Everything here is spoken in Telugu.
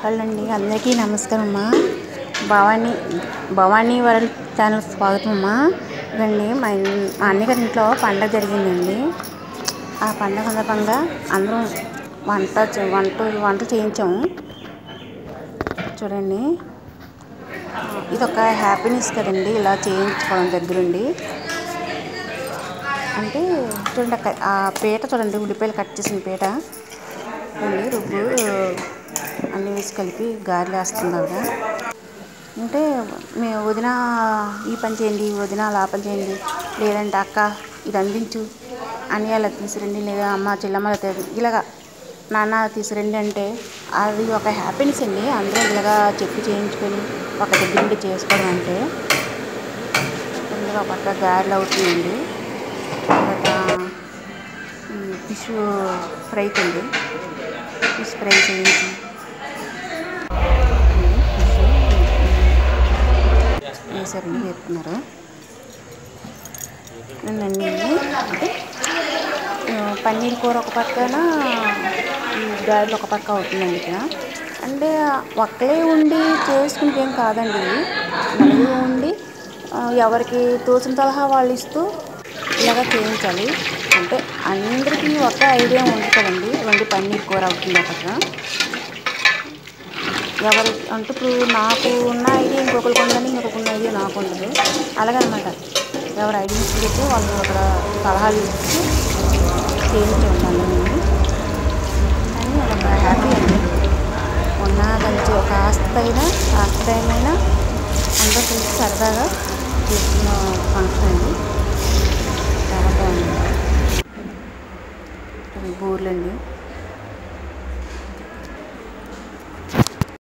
హలో అండి, అందరికీ నమస్కారం అమ్మా. భవానీ వరల్డ్ ఛానల్ స్వాగతం అమ్మా. ఇదండి మా అన్నగారి ఇంట్లో పండగ జరిగిందండి. ఆ పండగ సందర్భంగా అందరం వంట చేయించాము. చూడండి, ఇదొక హ్యాపీనెస్ కదండి, ఇలా చేయించుకోవడం దగ్గరుండి. అంటే చూడండి, ఆ పీట చూడండి, ఉల్లిపాయలు కట్ చేసిన పీట అండి, రుబ్బు అన్నీ వేసి కలిపి గారెలు వేస్తుంది ఆవిడ. అంటే మేము వదిన ఈ పని చేయండి, వదిన ఆ పని చేయండి, లేదంటే అక్క ఇది అందించు అని అలా తీసుకురండి, లేదా అమ్మ చెల్లమ్మ ఇలాగా నాన్న తీసుకురండి అంటే అది ఒక హ్యాపీనెస్ అండి. అందరూ ఇలాగా చెప్పి చేయించుకొని ఒక దగ్గర నుండి చేసుకోవడం అంటే. ఇందులో ఒక పక్క గారెలు అవుతుందండి, తర్వాత ఫిష్ ఫ్రై తండి, ఫిష్ ఫ్రై చేయించి వేసారండి, వేపుకున్నారు. అన్నీ అంటే పన్నీర్ కూర ఒక పక్కన, గారెలు ఒక పక్క అవుతుందండి. ఇక్కడ అంటే ఒక్కలే ఉండి చేసుకుంటే ఏం కాదండి, నలుగురు ఉండి ఎవరికి తోచిన సలహా వాళ్ళు ఇస్తూ ఇలాగా చేయించాలి. అంటే అందరికీ ఒకే ఐడియా ఉంటుంది కదండి. రెండు పన్నీర్ కూర అవుతుంది ఒక పక్క, ఎవరు అంటే ఇప్పుడు నాకు ఉన్న ఐడియా ఇంకొకరికి ఉందని, ఇంకొకరికి ఉన్న ఐడియా నాకు ఉండదు, అలాగనమాట. ఎవరు ఐడియాస్ పెట్టి వాళ్ళు అక్కడ సలహాలు ఇస్తూ చేయించి ఉంటాను నేను. కానీ అదొక హ్యాపీ అండి. మొన్న కలిసి ఒక ఆస్తైనా అందరూ కలిసి సరదాగా చేసుకున్న ఫంక్షన్ అండి. చాలా బాగుంది. బూర్లండి.